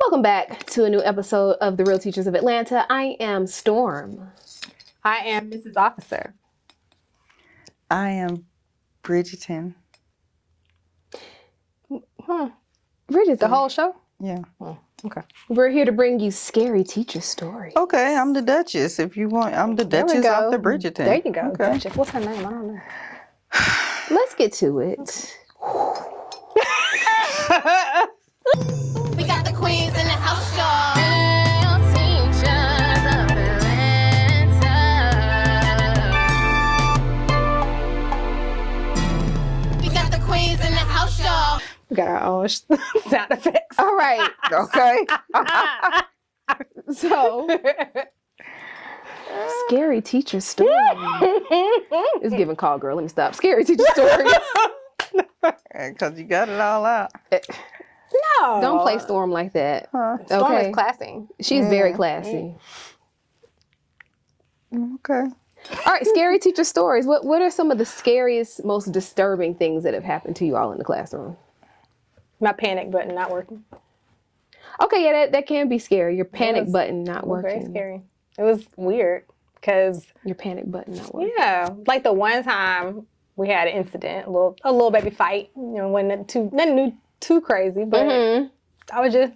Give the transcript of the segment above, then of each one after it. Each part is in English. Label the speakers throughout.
Speaker 1: Welcome back to a new episode of The Real Teachers of Atlanta. I am Storm.
Speaker 2: I am Mrs. Officer.
Speaker 3: I am Bridgerton.
Speaker 1: Bridget,
Speaker 2: The whole show?
Speaker 3: Yeah.
Speaker 2: Oh, okay.
Speaker 1: We're here to bring you scary teacher stories.
Speaker 3: Okay, I'm the Duchess. If you want, I'm the
Speaker 2: There we
Speaker 3: Duchess
Speaker 2: go.
Speaker 3: of the Bridgerton.
Speaker 2: There you go.
Speaker 3: Okay.
Speaker 2: Duchess. What's her name? I don't know.
Speaker 1: Let's get to it.
Speaker 4: We got the queens in the house, y'all. Real teachers of Atlanta. We got the queens in the house, y'all.
Speaker 2: We got our own sound effects.
Speaker 1: All right.
Speaker 3: Okay.
Speaker 1: So, scary teacher story. It's giving call, girl. Let me stop. Scary teacher story.
Speaker 3: Because you got it all out.
Speaker 2: No.
Speaker 1: Don't play Storm like that.
Speaker 3: Huh.
Speaker 2: Storm
Speaker 1: Okay.
Speaker 2: is classy.
Speaker 1: She's very classy.
Speaker 3: Okay.
Speaker 1: All right, scary teacher stories. What are some of the scariest, most disturbing things that have happened to you all in the classroom?
Speaker 2: My panic button not working.
Speaker 1: Okay, yeah, that can be scary. Your panic
Speaker 2: was-
Speaker 1: button not
Speaker 2: It was
Speaker 1: working.
Speaker 2: very scary. It was weird because,
Speaker 1: Your panic button not working.
Speaker 2: yeah, like the one time we had an incident, a little baby fight. You know, wasn't nothing too crazy, but
Speaker 1: Mm-hmm.
Speaker 2: I was just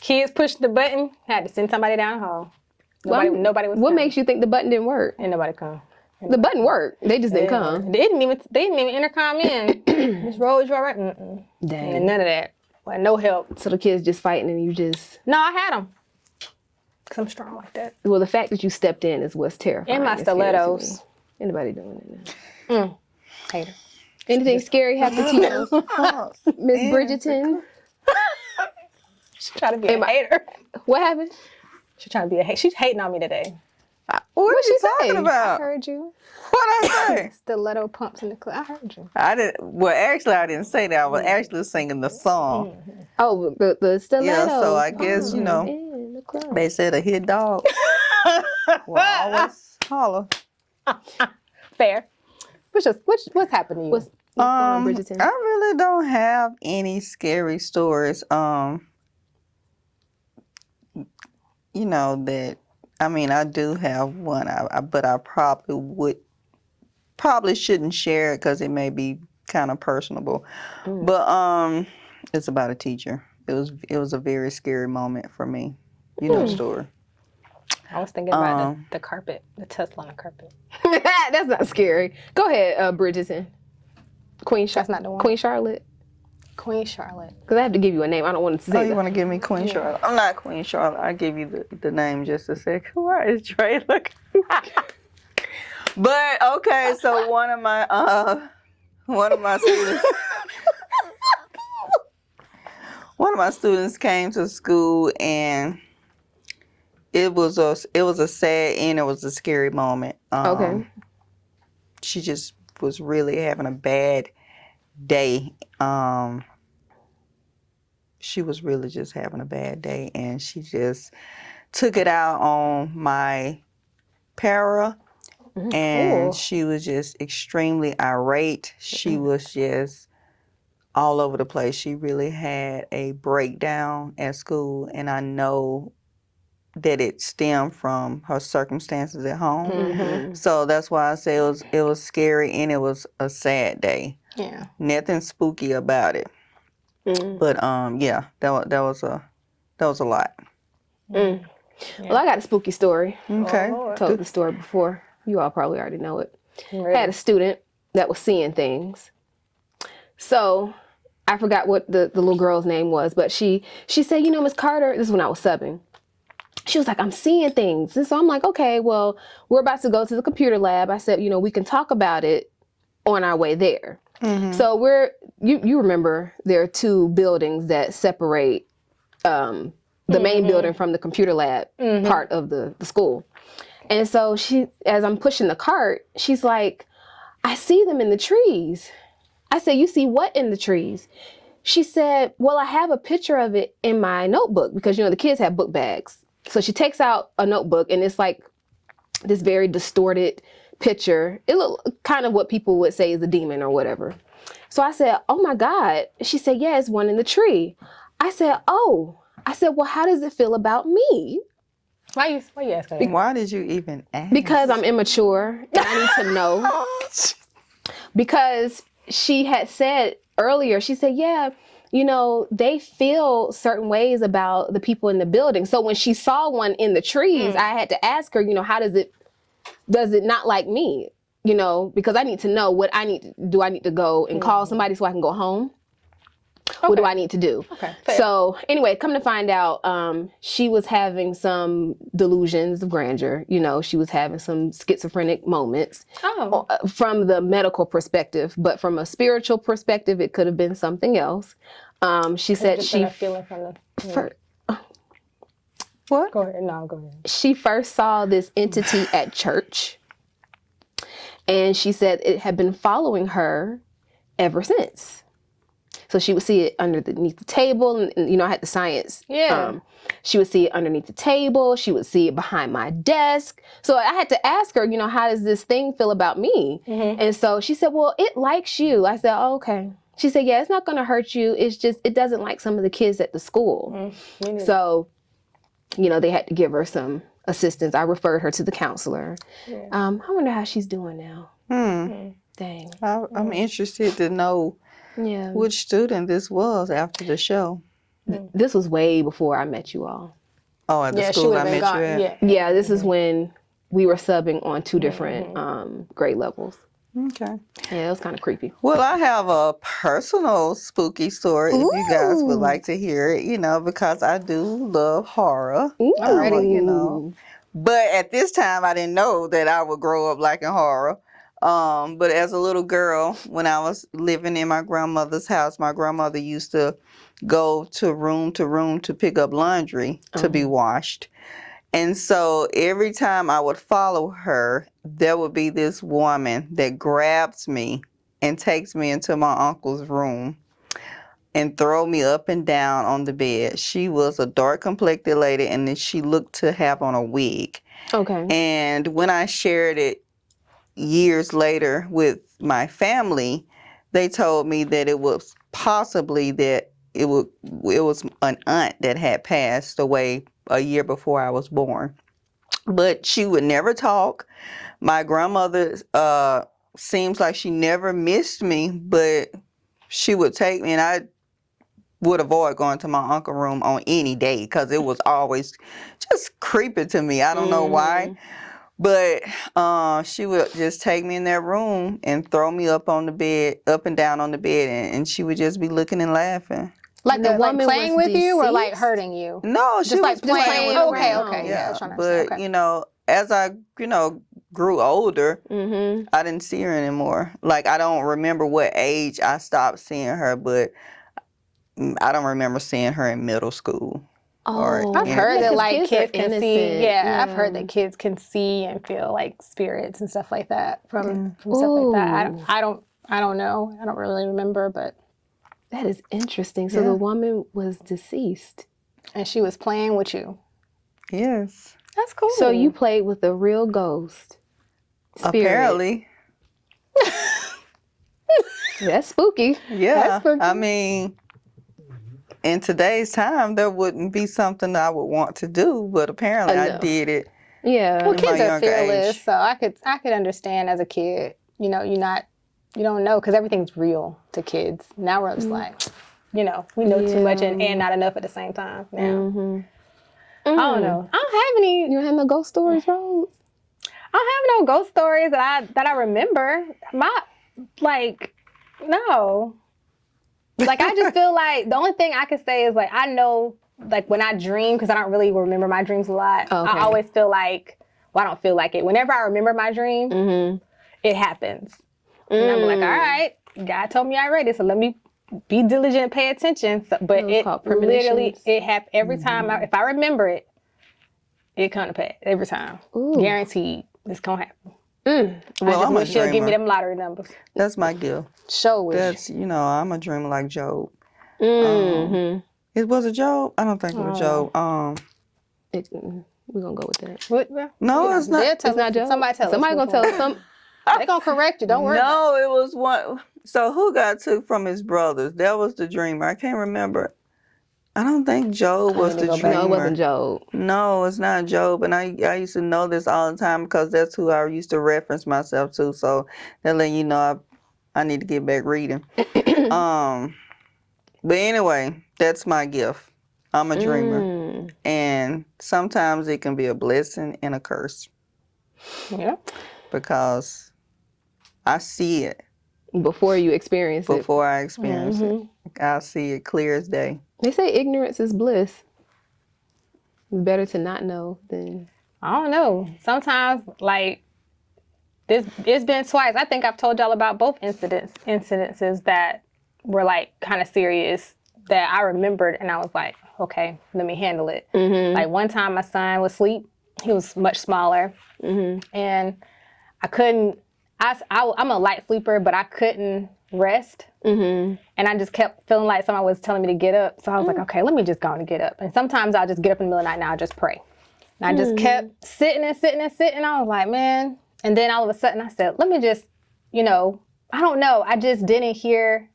Speaker 2: kids pushed the button, had to send somebody down the hall. Nobody was.
Speaker 1: What
Speaker 2: coming.
Speaker 1: makes you think the button didn't work?
Speaker 2: And nobody come.
Speaker 1: The button worked. They just didn't come.
Speaker 2: They didn't even intercom in. Miss Rhodes, you all right? Mm-mm.
Speaker 1: Dang.
Speaker 2: And none of that. Well, no help.
Speaker 1: So the kids just fighting and you just...
Speaker 2: No, I had them. Because I'm strong like that.
Speaker 1: Well, the fact that you stepped in is what's terrifying.
Speaker 2: And my
Speaker 1: It's scary to
Speaker 2: stilettos.
Speaker 1: me. Anybody doing it now?
Speaker 2: Hater.
Speaker 1: Anything scary happen to you, Miss Bridgerton?
Speaker 2: She trying to be a hater.
Speaker 1: What happened?
Speaker 2: She trying to be a hater. She's hating on me today.
Speaker 3: What are
Speaker 1: she
Speaker 3: you
Speaker 1: say?
Speaker 3: talking
Speaker 2: I
Speaker 3: about?
Speaker 2: heard you.
Speaker 3: What I say?
Speaker 2: Stiletto pumps in the class. I heard you.
Speaker 3: I didn't. Well, actually, I didn't say that. I was actually singing the song.
Speaker 1: Oh, the stiletto.
Speaker 3: Yeah. So I guess you know
Speaker 1: In the club.
Speaker 3: they said a hit dog. Well, always holler.
Speaker 2: Fair. What's happened to you?
Speaker 1: What's going on,
Speaker 3: I
Speaker 1: Bridgerton?
Speaker 3: really don't have any scary stories. You know that. I mean, I do have one, but I probably shouldn't share it because it may be kind of personable. But it's about a teacher. It was a very scary moment for me. You know the story.
Speaker 2: I was thinking about the carpet, the Tesla on the carpet.
Speaker 1: That's not scary. Go ahead, Bridgerton.
Speaker 2: That's not the one.
Speaker 1: Queen Charlotte.
Speaker 2: Queen Charlotte.
Speaker 1: Because I have to give you a name. I don't want to say
Speaker 3: Oh, you
Speaker 1: that.
Speaker 3: want to give me Queen Charlotte? I'm not Queen Charlotte. I'll give you the name just a sec. Where is Trey? Look. But okay, so one of my students one of my students came to school and it was a sad and it was a scary moment.
Speaker 1: Okay.
Speaker 3: She just was really having a bad day. She was really just having a bad day, and she just took it out on my para, and she was just extremely irate. She was just all over the place. She really had a breakdown at school, and I know that it stemmed from her circumstances at home. So that's why I say it was scary and it was a sad day.
Speaker 2: Yeah.
Speaker 3: Nothing spooky about it. But yeah, that was a lot.
Speaker 1: Well, I got a spooky story.
Speaker 3: Okay.
Speaker 2: Oh,
Speaker 1: Told the story before. You all probably already know it.
Speaker 2: Really?
Speaker 1: I had a student that was seeing things. So I forgot what the little girl's name was, but she said, you know, Miss Carter, this is when I was subbing. She was like, I'm seeing things. And so I'm like, okay, well, we're about to go to the computer lab. I said, you know, we can talk about it on our way there. So you remember there are two buildings that separate the main building from the computer lab part of the school. And so as I'm pushing the cart, she's like, I see them in the trees. I said, you see what in the trees? She said, well, I have a picture of it in my notebook because, you know, the kids have book bags. So she takes out a notebook and it's like this very distorted picture. It looked kind of what people would say is a demon or whatever. So I said, oh my God. She said, yeah, it's one in the tree. I said, oh. I said, well, how does it feel about me?
Speaker 2: Why you asking that?
Speaker 3: Why did you even ask?
Speaker 1: Because I'm immature and I need to know. Because she had said earlier, she said, yeah, you know, they feel certain ways about the people in the building. So when she saw one in the trees, I had to ask her, you know, how does it not like me? You know, because I need to know what I need. Do I need to go and call somebody so I can go home? Okay. What do I need to do?
Speaker 2: Okay.
Speaker 1: So anyway, come to find out, she was having some delusions of grandeur. You know, she was having some schizophrenic moments from the medical perspective, but from a spiritual perspective, it could have been something else. She said she
Speaker 2: feeling from
Speaker 1: fir-
Speaker 3: What?
Speaker 2: Go ahead. No, go ahead.
Speaker 1: she first saw this entity at church, and she said it had been following her ever since. So she would see it underneath the table, and you know, I had the science.
Speaker 2: Yeah.
Speaker 1: She would see it underneath the table. She would see it behind my desk. So I had to ask her, you know, how does this thing feel about me? And so she said, well, it likes you. I said, oh, okay. She said, yeah, it's not going to hurt you. It's just, it doesn't like some of the kids at the school. So, you know, they had to give her some assistance. I referred her to the counselor. Yeah. I wonder how she's doing now. Dang.
Speaker 3: I'm interested to know which student this was after the show.
Speaker 1: This was way before I met you all.
Speaker 3: Oh, at the school I met you at?
Speaker 1: Yeah, this is when we were subbing on 2 different grade levels.
Speaker 3: Okay.
Speaker 1: Yeah, it was kind of creepy.
Speaker 3: Well, I have a personal spooky story if you guys would like to hear it, you know, because I do love horror. You know. But at this time, I didn't know that I would grow up liking horror. But as a little girl, when I was living in my grandmother's house, my grandmother used to go to room to pick up laundry to be washed. And so every time I would follow her, there would be this woman that grabs me and takes me into my uncle's room and throw me up and down on the bed. She was a dark complected lady, and then she looked to have on a wig.
Speaker 1: Okay.
Speaker 3: And when I shared it years later with my family, they told me that it was possibly that it was an aunt that had passed away a year before I was born. But she would never talk. My grandmother seems like she never missed me, but she would take me, and I would avoid going to my uncle's room on any day because it was always just creepy to me. I don't know why. But she would just take me in that room and throw me up on the bed, up and down on the bed, and she would just be looking and laughing.
Speaker 2: Like the woman playing with you or like
Speaker 1: deceased?
Speaker 2: hurting you?
Speaker 3: No, she
Speaker 2: Just
Speaker 3: was
Speaker 2: like playing with
Speaker 3: around.
Speaker 2: Okay. Yeah, I was trying to
Speaker 3: but
Speaker 2: understand. Okay.
Speaker 3: you know, as I grew older, I didn't see her anymore. Like I don't remember what age I stopped seeing her, but I don't remember seeing her in middle school.
Speaker 1: Oh,
Speaker 2: I've heard that like kids can
Speaker 1: innocent.
Speaker 2: see. Yeah, I've heard that kids can see and feel like spirits and stuff like that from stuff like that. I don't know. I don't really remember, but
Speaker 1: that is interesting. So the woman was deceased,
Speaker 2: and she was playing with you.
Speaker 3: Yes.
Speaker 2: That's cool.
Speaker 1: So you played with a real ghost. Spirit.
Speaker 3: Apparently.
Speaker 1: That's spooky.
Speaker 3: Yeah.
Speaker 1: That's spooky.
Speaker 3: I mean, in today's time, that wouldn't be something I would want to do, but apparently I did it.
Speaker 1: Yeah.
Speaker 2: Well, kids are
Speaker 3: younger
Speaker 2: fearless,
Speaker 3: age.
Speaker 2: so I could understand as a kid. You know, you don't know because everything's real to kids. Now we're just like, we know too much and not enough at the same time. Now, I don't know. I don't have any.
Speaker 1: You don't have no ghost stories, Rose?
Speaker 2: I don't have no ghost stories that I remember. No. Like, I just feel like the only thing I could say is, like, I know, like, when I dream, because I don't really remember my dreams a lot, I always feel like, I don't feel like it. Whenever I remember my dream, it happens. And I'm like, all right, God told me already, so let me be diligent and pay attention. So, but it literally, it happens every time. If I remember it, it come to pass every time. Guaranteed, it's going to happen.
Speaker 3: Well, I'm a
Speaker 2: she'll
Speaker 3: dreamer.
Speaker 2: give me them lottery numbers.
Speaker 3: That's my gift.
Speaker 2: Show with
Speaker 3: That's, I'm a dreamer like Job. It was a Job? I don't think it was Job.
Speaker 1: We're going to go with that.
Speaker 3: No, it's not.
Speaker 2: It's not Job. Somebody tell us.
Speaker 1: Somebody going to tell us.
Speaker 2: They're going to correct you. Don't worry.
Speaker 3: No, it was one. So who got took from his brothers? That was the dreamer. I can't remember. I don't think Job was the dreamer.
Speaker 1: No, it wasn't Job.
Speaker 3: No, it's not Job. And I used to know this all the time because that's who I used to reference myself to. So that let you know I need to get back reading. But anyway, that's my gift. I'm a dreamer. And sometimes it can be a blessing and a curse.
Speaker 2: Yeah.
Speaker 3: Because I see it.
Speaker 1: Before you experience it.
Speaker 3: Before I experience it. I see it clear as day.
Speaker 1: They say ignorance is bliss. It's better to not know than...
Speaker 2: I don't know. Sometimes, like, it's been twice. I think I've told y'all about both incidences that were, like, kind of serious that I remembered, and I was like, okay, let me handle it. Like, one time my son was asleep. He was much smaller, and I couldn't... I'm a light sleeper, but I couldn't rest. And I just kept feeling like someone was telling me to get up. So I was like, okay, let me just go on and get up. And sometimes I'll just get up in the middle of the night and I'll just pray. And I just kept sitting and sitting and sitting. I was like, man. And then all of a sudden I said, let me just, I don't know. I just didn't hear.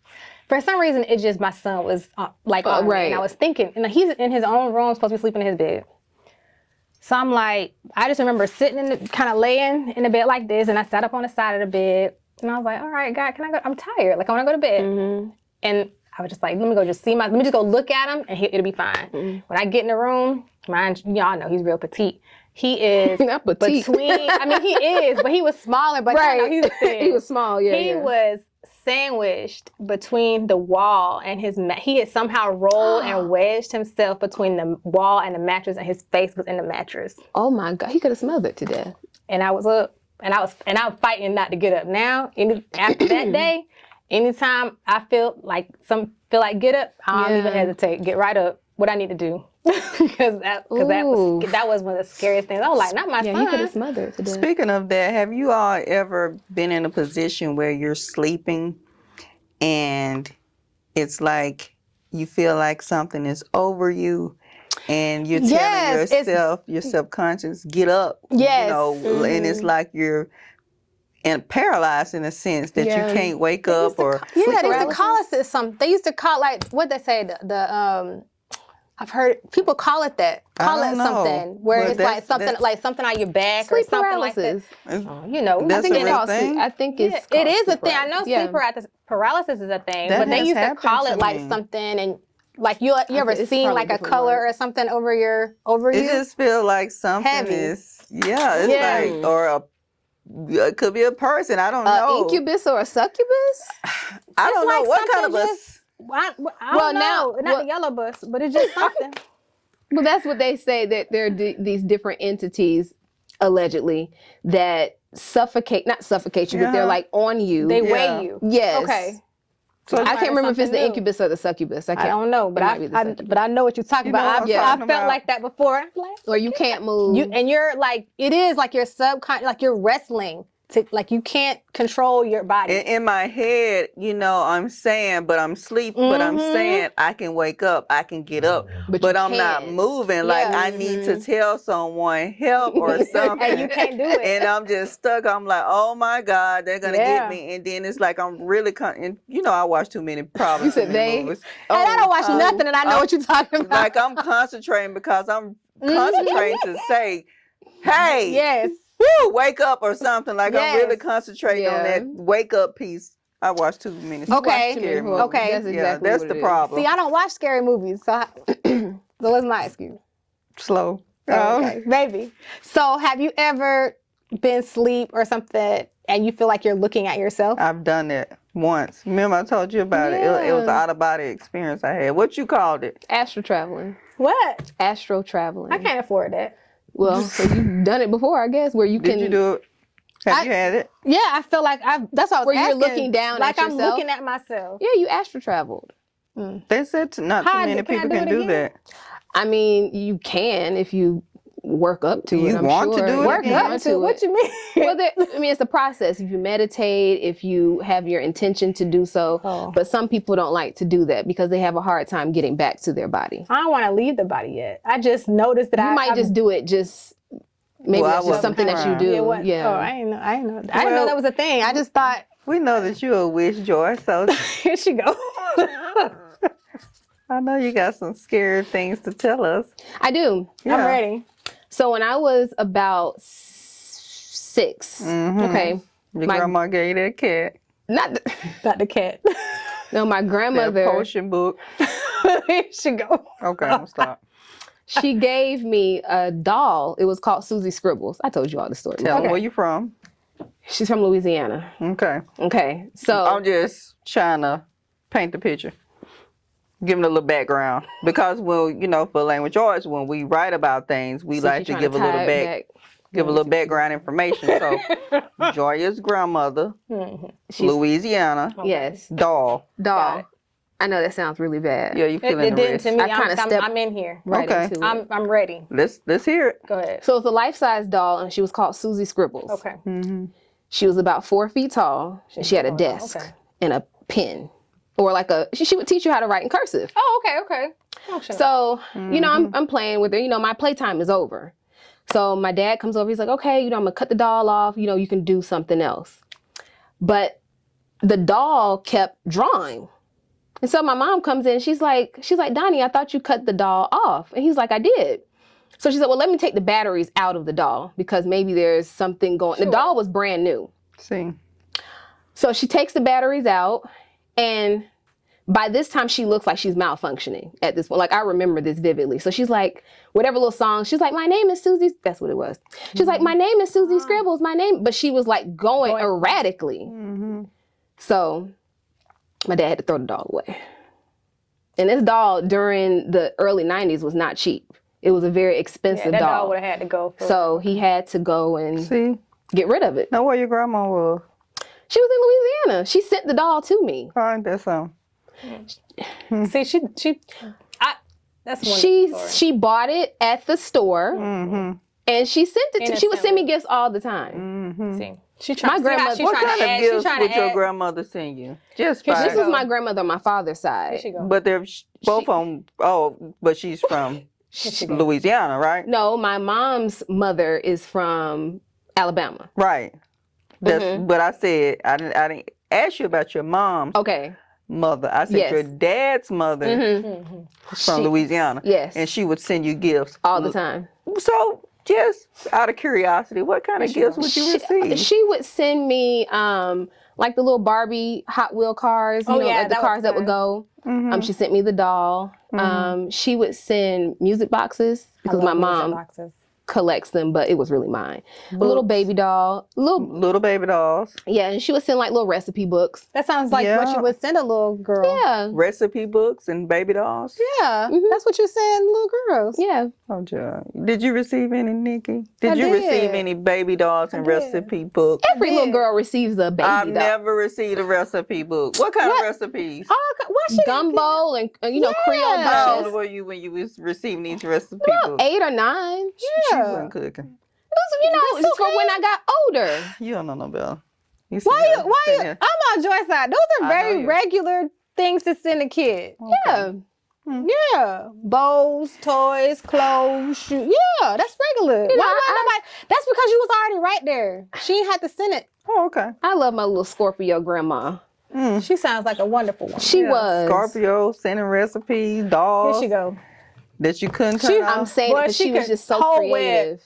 Speaker 2: For some reason, it's just my son was on me. And I was thinking, and he's in his own room, supposed to be sleeping in his bed. So I'm like, I just remember sitting kind of laying in the bed like this, and I sat up on the side of the bed, and I was like, all right, God, can I go? I'm tired. Like, I want to go to bed. And I was just like, let me just go look at him, and it'll be fine. When I get in the room, y'all know he's real petite. He is
Speaker 1: not petite.
Speaker 2: He is, but he was smaller, but he was thin.
Speaker 1: He was small, yeah.
Speaker 2: He was sandwiched between the wall and he had somehow rolled and wedged himself between the wall and the mattress, and his face was in the mattress.
Speaker 1: Oh my God, he could have smothered to death.
Speaker 2: And I was up, and I was fighting not to get up. Now, after that day, anytime I feel like get up, I don't even hesitate. Get right up. What I need to do. Because that was one of the scariest things. I was like, not my son.
Speaker 1: He could have smothered to death.
Speaker 3: Speaking of that, have you all ever been in a position where you're sleeping and it's like you feel like something is over you and you're telling yourself, your subconscious, get up.
Speaker 2: Yes.
Speaker 3: And it's like you're paralyzed in a sense that you can't wake up or...
Speaker 2: They used to call it something. They used to call, like, what they say, I've heard people call it that. Call it something where it's like something on your back or something paralysis. Like that.
Speaker 3: That's a real thing.
Speaker 1: I think it's
Speaker 2: it is a thing. I know sleep paralysis is a thing, but they used to call it like something, and like you ever seen like a color or something over you?
Speaker 3: It just feels like something is like, or it could be a person. I don't know.
Speaker 1: Incubus or a succubus?
Speaker 3: I don't know what kind of a...
Speaker 2: I don't know. Not the yellow bus, but it's just something.
Speaker 1: Well, that's what they say, that there are these different entities, allegedly, that not suffocate you, but they're like on you.
Speaker 2: They weigh you.
Speaker 1: Yes.
Speaker 2: Okay.
Speaker 1: So I can't remember if it's the incubus or the succubus. I don't
Speaker 2: know, but I know what you're talking about. I felt like that before.
Speaker 1: Or you can't move.
Speaker 2: You're like, it is like your subconscious, like you're wrestling. Like you can't control your body.
Speaker 3: In my head, I'm saying, but I'm asleep, but I'm saying I can wake up, I can get up, but I'm not moving. Like I need to tell someone help or something.
Speaker 2: And you can't do it.
Speaker 3: And I'm just stuck. I'm like, oh my God, they're going to get me. And then it's like I'm really, I watch too many
Speaker 1: movies.
Speaker 2: And I don't watch nothing, and I know what you're talking about.
Speaker 3: Like I'm concentrating because I'm concentrating to say, hey.
Speaker 2: Yes.
Speaker 3: Woo, wake up or something. Like I'm really concentrating on that wake up piece. I watch too many scary movies.
Speaker 2: Okay.
Speaker 1: That's exactly
Speaker 3: that's the problem.
Speaker 2: See, I don't watch scary movies, so what's my excuse?
Speaker 3: Slow.
Speaker 2: Okay, maybe. So have you ever been asleep or something and you feel like you're looking at yourself?
Speaker 3: I've done that once. Remember I told you about it? It was an out-of-body experience I had. What you called it?
Speaker 1: Astral traveling.
Speaker 2: What?
Speaker 1: Astral traveling.
Speaker 2: I can't afford that.
Speaker 1: Well, so you've done it before, I guess, where you can...
Speaker 3: Did you do it? Have you had it?
Speaker 2: Yeah, I feel like that's what I was
Speaker 1: where
Speaker 2: asking.
Speaker 1: You're looking down at yourself?
Speaker 2: Like I'm looking at myself.
Speaker 1: Yeah, you astral traveled.
Speaker 3: They said not too many people can do that.
Speaker 1: I mean, you can if you work up to it.
Speaker 3: You want to do it?
Speaker 2: Work up to it? What you mean?
Speaker 1: Well, it's a process. If you meditate, if you have your intention to do so. Oh. But some people don't like to do that because they have a hard time getting back to their body.
Speaker 2: I don't want to leave the body yet. I just noticed that
Speaker 1: you might just do it. Maybe that's just something that you do.
Speaker 2: Yeah. Oh, I didn't know. I didn't know that was a thing. I just thought.
Speaker 3: We know that you're a witch, Joy. So
Speaker 2: here she go.
Speaker 3: I know you got some scary things to tell us.
Speaker 1: I do.
Speaker 3: Yeah.
Speaker 2: I'm ready.
Speaker 1: So when I was about 6, okay,
Speaker 3: Your
Speaker 1: My-
Speaker 3: grandma gave you that cat.
Speaker 1: not the,
Speaker 2: Not the cat.
Speaker 1: no, my
Speaker 3: That
Speaker 1: grandmother.
Speaker 3: potion book.
Speaker 2: Here she go.
Speaker 3: Okay, I'm stop.
Speaker 1: She gave me a doll. It was called Susie Scribbles. I told you all the story.
Speaker 3: Tell them
Speaker 2: Okay.
Speaker 3: where you from.
Speaker 1: She's from Louisiana.
Speaker 3: Okay.
Speaker 1: Okay, so
Speaker 3: I'm just trying to paint the picture. Give them a little background. Because when, you know, for language arts, when we write about things, we
Speaker 1: so
Speaker 3: like
Speaker 1: she's
Speaker 3: to
Speaker 1: trying
Speaker 3: give a little
Speaker 1: tie it
Speaker 3: give a little background information. So Joya's grandmother,
Speaker 1: She's-
Speaker 3: Louisiana,
Speaker 1: Yes,
Speaker 3: doll.
Speaker 1: doll.
Speaker 2: it.
Speaker 1: I know that sounds really bad.
Speaker 3: Yeah, you
Speaker 2: It
Speaker 3: feeling the
Speaker 2: didn't
Speaker 3: risk.
Speaker 2: to me.
Speaker 1: I kinda stepped-
Speaker 2: I'm in here.
Speaker 1: Right
Speaker 3: Okay.
Speaker 1: into it.
Speaker 2: I'm ready.
Speaker 3: Let's hear it.
Speaker 2: Go ahead.
Speaker 1: So it's a life-size doll, and she was called Susie Scribbles.
Speaker 2: Okay.
Speaker 1: She was about 4 feet tall. And she had a desk
Speaker 2: okay.
Speaker 1: and a pen, or like she would teach you how to write in cursive.
Speaker 2: Oh, okay. Oh, shut up.
Speaker 1: So, you know, I'm playing with her. You know, my playtime is over. So my dad comes over. He's like, okay, you know, I'm going to cut the doll off. You know, you can do something else. But the doll kept drawing. And so my mom comes in. She's like, Donnie, I thought you cut the doll off. And he's like, I did. So she said, well, let me take the batteries out of the doll because maybe there's something going. The doll was brand new.
Speaker 3: See.
Speaker 1: So she takes the batteries out, and by this time she looks like she's malfunctioning at this point. Like, I remember this vividly. So she's like, whatever little song, she's like, my name is Susie. That's what it was. She's like, my name is Susie Scribbles, my name. But she was like going erratically. So my dad had to throw the doll away. And this doll during the early 90s was not cheap. It was a very expensive
Speaker 2: that
Speaker 1: doll.
Speaker 2: dog would have had to go.
Speaker 1: So he had to go and
Speaker 3: See.
Speaker 1: get rid of it.
Speaker 3: Know where your grandma was.
Speaker 1: She was in Louisiana. She sent the doll to me.
Speaker 3: All right, that's something.
Speaker 2: See, that's one.
Speaker 1: She bought it at the store and she sent it to. She would send me gifts all the time.
Speaker 2: See, she trying.
Speaker 1: My grandmother-
Speaker 3: What kind of gifts would your grandmother send you? Just
Speaker 1: This
Speaker 3: five.
Speaker 1: was my grandmother on my father's side.
Speaker 3: But they're both on. Oh, but she's from Louisiana, right?
Speaker 1: No, my mom's mother is from Alabama.
Speaker 3: Right. That's. But I said I didn't ask you about your mom's
Speaker 1: Okay.
Speaker 3: mother. I said
Speaker 1: Yes.
Speaker 3: your dad's mother from Louisiana.
Speaker 1: Yes.
Speaker 3: And she would send you gifts
Speaker 1: All the time.
Speaker 3: So, just out of curiosity, what kind of gifts would you receive?
Speaker 1: She would send me like the little Barbie Hot Wheel cars, you know,
Speaker 2: yeah,
Speaker 1: like the
Speaker 2: that
Speaker 1: cars
Speaker 2: was
Speaker 1: that would go. She sent me the doll. She would send music boxes because my mom collects them, but it was really mine. A little baby doll,
Speaker 3: Little baby dolls,
Speaker 1: yeah, and she would send like little recipe books.
Speaker 2: That sounds like what you would send a little girl.
Speaker 1: Yeah,
Speaker 3: recipe books, and baby dolls.
Speaker 2: Yeah, that's what you send little girls.
Speaker 1: yeah.
Speaker 3: Oh, Joy. Did you receive any, Nikki? Did you
Speaker 2: did.
Speaker 3: receive any baby dolls and recipe books?
Speaker 1: Every little girl receives a baby
Speaker 3: I've
Speaker 1: doll.
Speaker 3: never received a recipe book. What kind of recipes?
Speaker 2: Why she
Speaker 1: Gumbo and you know Creole
Speaker 3: How old
Speaker 1: dishes.
Speaker 3: were you when you was receiving these recipe
Speaker 1: About
Speaker 3: books?
Speaker 1: 8 or 9.
Speaker 3: She wasn't cooking.
Speaker 1: You know, just for when I got older.
Speaker 3: You don't know no better.
Speaker 2: Why you? I'm on Joy's side. Those are
Speaker 3: I know
Speaker 2: very
Speaker 3: you.
Speaker 2: regular things to send a kid.
Speaker 1: Yeah.
Speaker 2: Yeah, bows, toys, clothes, shoes. Yeah, that's regular.
Speaker 1: You know,
Speaker 2: That's because you was already right there. She didn't have to send it.
Speaker 3: Oh, okay.
Speaker 1: I love my little Scorpio grandma.
Speaker 2: She sounds like a wonderful one.
Speaker 1: She was.
Speaker 3: Scorpio sending recipes, dolls
Speaker 2: Here she go.
Speaker 3: that you couldn't turn
Speaker 1: I'm
Speaker 3: off.
Speaker 1: saying
Speaker 2: Boy,
Speaker 1: it because
Speaker 2: she
Speaker 1: she was
Speaker 2: could
Speaker 1: just so
Speaker 2: hold
Speaker 1: creative.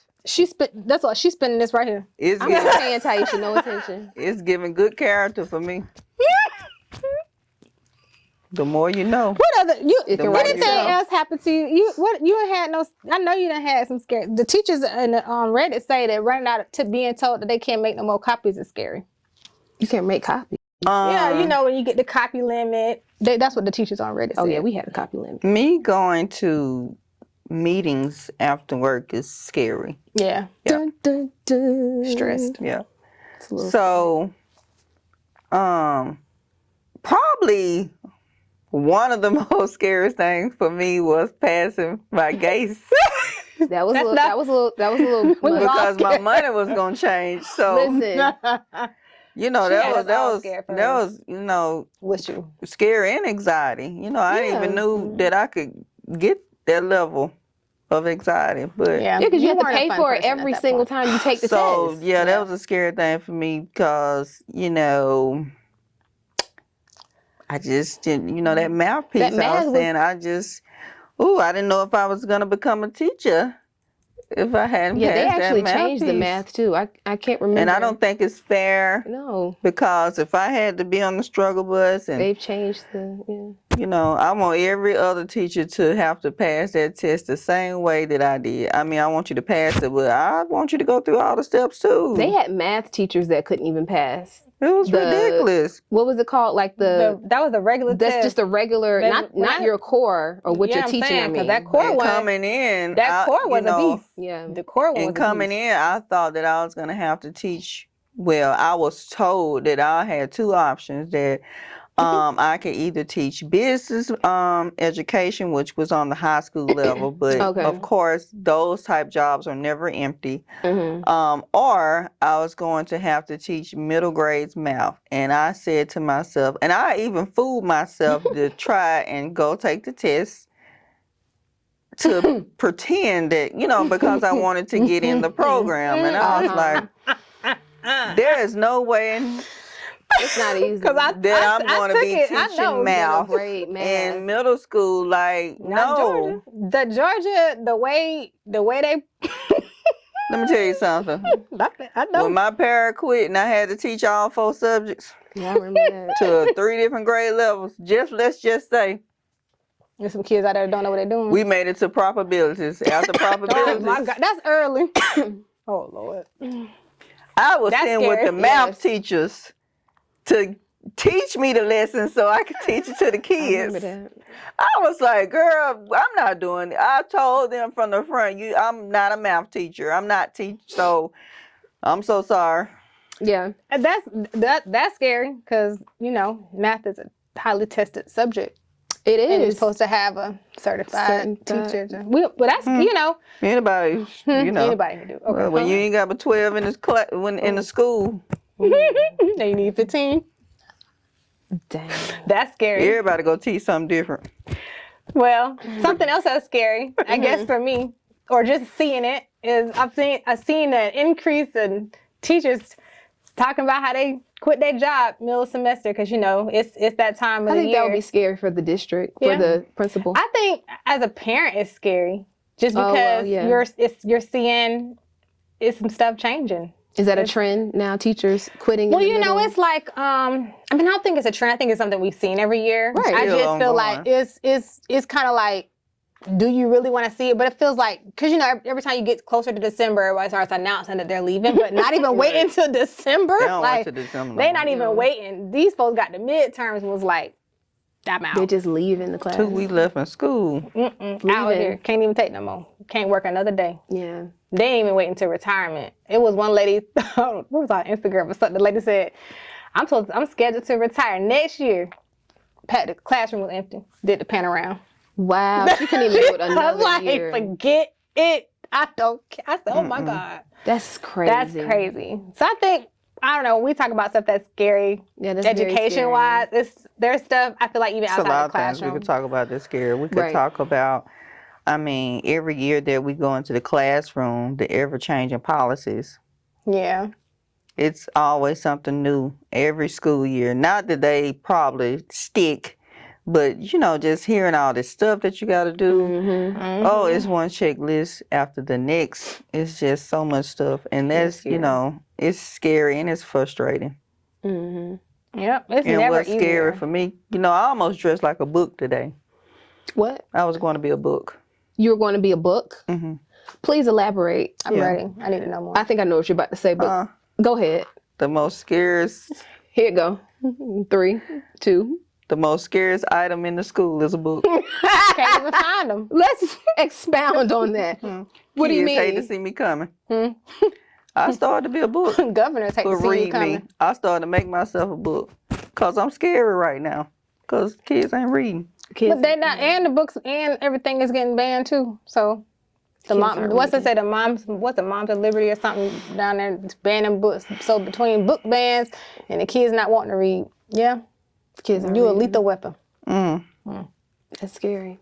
Speaker 2: That's all. She's spinning this right here.
Speaker 3: It's
Speaker 1: I'm
Speaker 3: giving,
Speaker 1: not paying Taisha no attention.
Speaker 3: it's giving good character for me. The more you know.
Speaker 2: What other
Speaker 1: It can write
Speaker 2: anything
Speaker 1: itself.
Speaker 2: else happened to you? You ain't had no. I know you done had some scary. The teachers on Reddit say that running out to being told that they can't make no more copies is scary.
Speaker 1: You can't make copies.
Speaker 2: Yeah, you know when you get the copy limit. That's what the teachers on Reddit said.
Speaker 1: Oh yeah, we had a copy limit.
Speaker 3: Me going to meetings after work is scary.
Speaker 2: Yeah.
Speaker 1: Dun, dun, dun.
Speaker 2: Stressed.
Speaker 3: Yeah.
Speaker 1: It's a little-
Speaker 3: So, probably one of the most scariest things for me was passing my gates
Speaker 1: that was a little
Speaker 3: because my money was gonna change. So,
Speaker 1: Listen,
Speaker 3: you know,
Speaker 2: She
Speaker 3: that
Speaker 2: had
Speaker 3: was
Speaker 2: us all scared for her.
Speaker 3: you know,
Speaker 2: With you.
Speaker 3: scary and anxiety. You know, I didn't even knew that I could get that level of anxiety, but
Speaker 2: Yeah.
Speaker 1: because you have to
Speaker 2: weren't a
Speaker 1: pay
Speaker 2: fun
Speaker 1: for it
Speaker 2: person at
Speaker 1: every
Speaker 2: that
Speaker 1: single
Speaker 2: point.
Speaker 1: time you take the
Speaker 3: so
Speaker 1: test.
Speaker 3: yeah, that was a scary thing for me because, you know, I just didn't, that math piece.
Speaker 1: That math
Speaker 3: I didn't know if I was gonna become a teacher if I hadn't
Speaker 1: Yeah, they
Speaker 3: passed
Speaker 1: actually
Speaker 3: that math
Speaker 1: changed
Speaker 3: piece.
Speaker 1: the math too. I can't remember.
Speaker 3: And I don't think it's fair.
Speaker 1: No.
Speaker 3: Because if I had to be on the struggle bus and
Speaker 1: They've changed
Speaker 3: I want every other teacher to have to pass that test the same way that I did. I mean, I want you to pass it, but I want you to go through all the steps too.
Speaker 1: They had math teachers that couldn't even pass.
Speaker 3: It was ridiculous.
Speaker 1: What was it called? Like that
Speaker 2: was the regular
Speaker 1: That's
Speaker 2: test.
Speaker 1: just a regular, not your core or what you're teaching. I mean,
Speaker 2: that core was
Speaker 3: coming in.
Speaker 2: That core was a beast.
Speaker 1: Yeah,
Speaker 2: the core was.
Speaker 3: And coming in, I thought that I was gonna have to teach. Well, I was told that I had two options. That I could either teach business education, which was on the high school level, but of course those type jobs are never empty. Or I was going to have to teach middle grades math. And I said to myself, and I even fooled myself to try and go take the test to pretend that, because I wanted to get in the program. And I was like, there is no way
Speaker 1: it's not easy.
Speaker 3: I'm going to be teaching math in middle school. Like, no.
Speaker 2: Georgia, the way they.
Speaker 3: Let me tell you something.
Speaker 2: I know.
Speaker 3: When my para quit and I had to teach all 4 subjects
Speaker 1: I remember that.
Speaker 3: to 3 different grade levels, let's just say.
Speaker 2: There's some kids out there that don't know what they're doing.
Speaker 3: We made it to probabilities. After probabilities.
Speaker 2: Oh my God, that's early. Oh Lord.
Speaker 3: I was sitting with the math teachers to teach me the lesson so I could teach it to the kids. I was like, girl, I'm not doing it. I told them from the front, I'm not a math teacher. I'm not so I'm so sorry.
Speaker 2: Yeah. And that's scary because, math is a highly tested subject.
Speaker 1: It is.
Speaker 2: And you're supposed to have a certified teacher. But that's,
Speaker 3: Anybody,
Speaker 2: Anybody can do it. Okay.
Speaker 3: When you ain't got but 12 in this class, in the school.
Speaker 2: Now you need 15.
Speaker 1: Dang.
Speaker 2: That's scary.
Speaker 3: Everybody go teach something different.
Speaker 2: Well, something else that's scary, I guess for me, or just seeing it, is I've seen an increase in teachers talking about how they quit their job middle of semester because it's that time of the year.
Speaker 1: I think that would be scary for the district, for the principal.
Speaker 2: I think as a parent it's scary just because you're seeing some stuff changing.
Speaker 1: Is that a trend now? Teachers quitting?
Speaker 2: Well, it's like I don't think it's a trend. I think it's something we've seen every year.
Speaker 1: Right.
Speaker 2: I just feel like it's kind of like, do you really want to see it? But it feels like, because every time you get closer to December, everybody starts announcing that they're leaving, but not even waiting until December.
Speaker 3: They don't wait till December.
Speaker 2: They're not even waiting. These folks got the midterms was like, I'm out.
Speaker 1: They just leave in the class.
Speaker 3: 2 weeks left in school.
Speaker 2: Out here. Can't even take no more. Can't work another day.
Speaker 1: Yeah.
Speaker 2: They ain't even waiting until retirement. It was one lady, what was on Instagram or something? The lady said, I'm scheduled to retire next year. The classroom was empty. Did the pan around.
Speaker 1: Wow. She couldn't even do it another
Speaker 2: I was like,
Speaker 1: year.
Speaker 2: Forget it. I don't care. I said, oh my God.
Speaker 1: That's crazy.
Speaker 2: That's crazy. So I think, I don't know, when we talk about stuff that's scary,
Speaker 1: that's
Speaker 2: education-wise, there's stuff, I feel like even outside the classroom.
Speaker 3: It's a lot of things we could talk about that's scary. We could talk about, every year that we go into the classroom, the ever-changing policies.
Speaker 2: Yeah.
Speaker 3: It's always something new every school year. Not that they probably stick, but, just hearing all this stuff that you got to do. Oh, it's one checklist after the next. It's just so much stuff. And that's, it's scary and it's frustrating.
Speaker 2: Yep, it's
Speaker 3: and
Speaker 2: never
Speaker 3: what's scary for me, I almost dressed like a book today.
Speaker 1: What?
Speaker 3: I was going to be a book.
Speaker 1: You were going to be a book? Please elaborate.
Speaker 2: I'm ready. I need to know more.
Speaker 1: I think I know what you're about to say, but go ahead.
Speaker 3: The most scariest.
Speaker 1: Here you go. 3, 2.
Speaker 3: The most scariest item in the school is a book.
Speaker 2: Can't even find them.
Speaker 1: Let's expound on that. What do you mean?
Speaker 3: Kids hate to see me coming. I started to be a book.
Speaker 2: Governors hate to see you coming.
Speaker 3: I started to make myself a book because I'm scary right now because kids ain't reading.
Speaker 2: But they not, and the books and everything is getting banned too. So the moms of Liberty or something down there banning books. So between book bans and the kids not wanting to read, kids, you a lethal weapon.
Speaker 1: That's scary.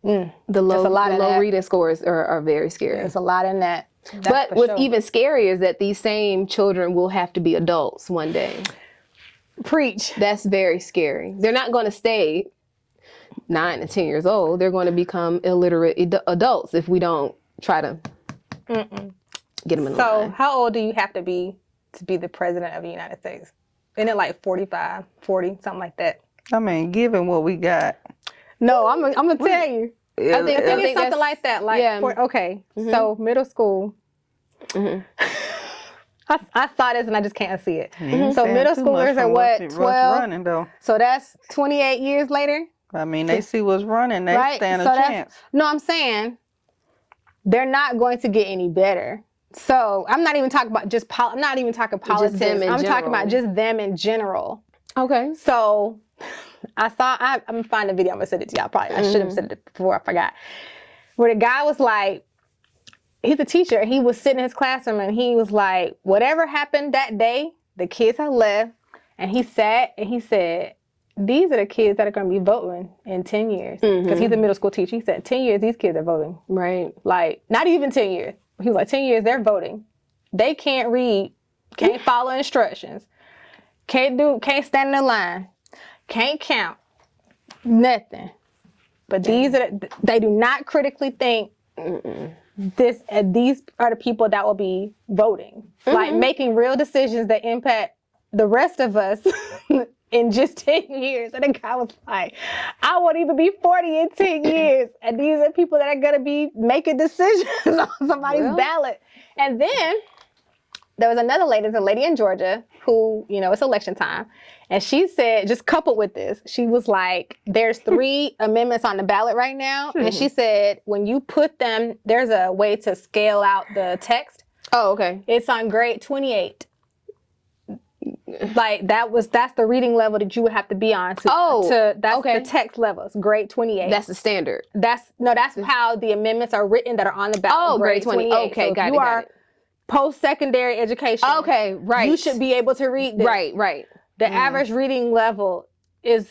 Speaker 2: The
Speaker 1: low reading scores are very scary.
Speaker 2: There's a lot in that.
Speaker 1: But what's even scarier is that these same children will have to be adults one day.
Speaker 2: Preach.
Speaker 1: That's very scary. They're not going to stay 9 to 10 years old. They're going to become illiterate adults if we don't try to get them in line.
Speaker 2: So how old do you have to be the president of the United States? Isn't it like 45, 40, something like that?
Speaker 3: I mean, given what we got.
Speaker 2: No, I'm gonna tell you. I think it's something like that. Like,
Speaker 1: yeah.
Speaker 2: Okay, so middle school. I saw this and I just can't see it. So middle schoolers are what, 12?
Speaker 3: Running, though.
Speaker 2: So that's 28 years later.
Speaker 3: I mean, they see what's running, they stand a chance.
Speaker 2: No, I'm saying they're not going to get any better. So I'm not even talking about I'm not even talking politics. I'm talking about just them in general.
Speaker 1: Okay.
Speaker 2: So I'm gonna find a video. I'm gonna send it to y'all. Probably I should have said it before I forgot. Where the guy was like, he's a teacher. He was sitting in his classroom and he was like, whatever happened that day, the kids had left, and he sat and he said, these are the kids that are going to be voting in 10 years. Because he's a middle school teacher. He said, 10 years, these kids are voting.
Speaker 1: Right.
Speaker 2: Like, not even 10 years. He was like, 10 years, they're voting. They can't read, can't follow instructions, can't stand in the line, can't count, nothing. But these they do not critically think these are the people that will be voting. Like, making real decisions that impact the rest of us in just 10 years. And the guy was like, I won't even be 40 in 10 years. And these are people that are going to be making decisions on somebody's ballot. And then there was another lady, there's a lady in Georgia who, it's election time. And she said, just coupled with this, she was like, there's 3 amendments on the ballot right now. And she said, when you put them, there's a way to scale out the text.
Speaker 1: Oh, okay.
Speaker 2: It's on grade 28. Like that's the reading level that you would have to be on. That's the text levels, grade 28.
Speaker 1: That's the standard.
Speaker 2: That's how the amendments are written that are on the ballot.
Speaker 1: Oh, grade 28. Okay,
Speaker 2: so
Speaker 1: got
Speaker 2: if
Speaker 1: it.
Speaker 2: you are post-secondary education.
Speaker 1: Okay, right.
Speaker 2: You should be able to read this.
Speaker 1: Right.
Speaker 2: The average reading level is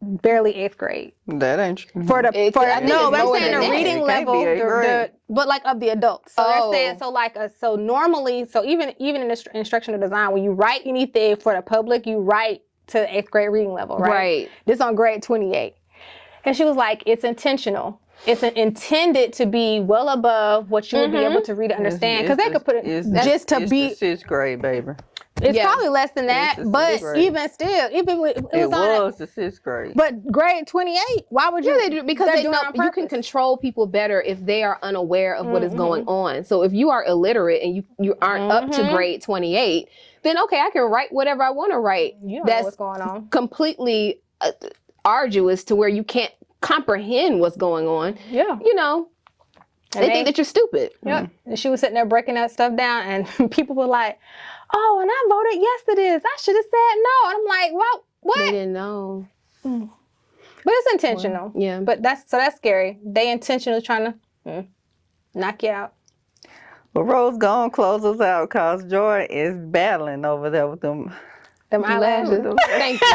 Speaker 2: barely 8th grade.
Speaker 3: That ain't true.
Speaker 2: But I'm saying the reading level, but like of the adults. So they're saying so normally, so even in instructional design, when you write anything for the public, you write to 8th grade reading level, right? Right. This on grade 28, and she was like, it's intentional. It's intended to be well above what you would be able to read and understand, because they could put it just to be
Speaker 3: 6th grade, baby.
Speaker 2: It's probably less than that, but even still, it was
Speaker 3: the 6th grade.
Speaker 2: But grade 28, why would you?
Speaker 1: Yeah, they do, because they know you can control people better if they are unaware of what is going on. So if you are illiterate and you aren't up to grade 28, then okay, I can write whatever I want to write.
Speaker 2: You don't know what's going on.
Speaker 1: Completely arduous to where you can't comprehend what's going on.
Speaker 2: Yeah.
Speaker 1: They think that you're stupid.
Speaker 2: Yeah. And she was sitting there breaking that stuff down, and people were like, oh, and I voted yes to this. I should have said no. And I'm like, what?
Speaker 1: They didn't know.
Speaker 2: But it's intentional.
Speaker 1: Well, yeah.
Speaker 2: But that's scary. They intentionally trying to knock you out.
Speaker 3: Well, Rose, go on, close us out, because Joia is battling over there with them
Speaker 1: eyelashes. Thank you.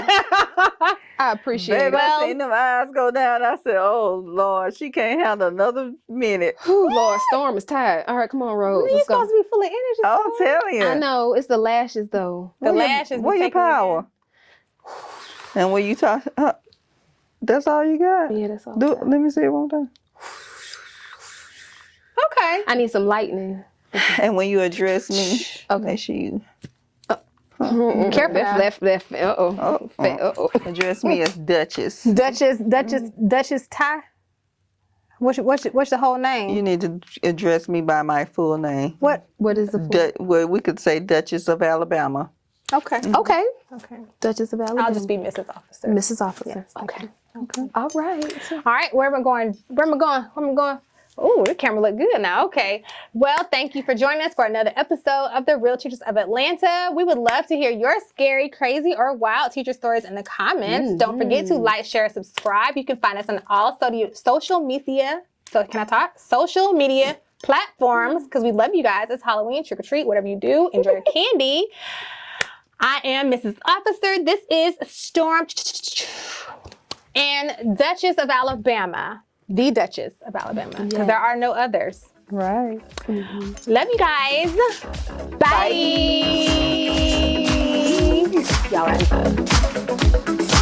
Speaker 1: I appreciate it.
Speaker 3: I seen them eyes go down. I said, oh, Lord, she can't handle another minute.
Speaker 1: Ooh, Lord, Storm is tired. All right, come on, Rose.
Speaker 2: You're supposed to be full of energy.
Speaker 3: I'm telling you.
Speaker 1: I know. It's the lashes, though.
Speaker 2: The lashes.
Speaker 3: Where your power? And when you talk, that's all you got?
Speaker 1: Yeah, that's all.
Speaker 3: Let me see it one time.
Speaker 2: Okay.
Speaker 1: I need some lightning.
Speaker 3: And when you address me,
Speaker 1: okay,
Speaker 3: she...
Speaker 2: Careful.
Speaker 1: Left.
Speaker 3: Address me as Duchess.
Speaker 2: Duchess Ty. What's the whole name?
Speaker 3: You need to address me by my full name.
Speaker 1: What is the full?
Speaker 3: Well, we could say Duchess of Alabama.
Speaker 2: Okay.
Speaker 1: Okay. Duchess of Alabama.
Speaker 2: I'll just be Mrs. Officer.
Speaker 1: Mrs. Officer.
Speaker 2: Yes.
Speaker 1: Okay. All right.
Speaker 2: All right. Where am I going? Oh, the camera look good now. Okay. Well, thank you for joining us for another episode of The Real Teachers of Atlanta. We would love to hear your scary, crazy, or wild teacher stories in the comments. Don't forget to like, share, subscribe. You can find us on all social media. So can I talk? Social media platforms, because we love you guys. It's Halloween, trick or treat, whatever you do. Enjoy your candy. I am Mrs. Officer. This is Storm and Duchess of Alabama. The Duchess of Alabama, because there are no others.
Speaker 3: Right.
Speaker 2: Love you guys. Bye.
Speaker 1: Y'all are inside.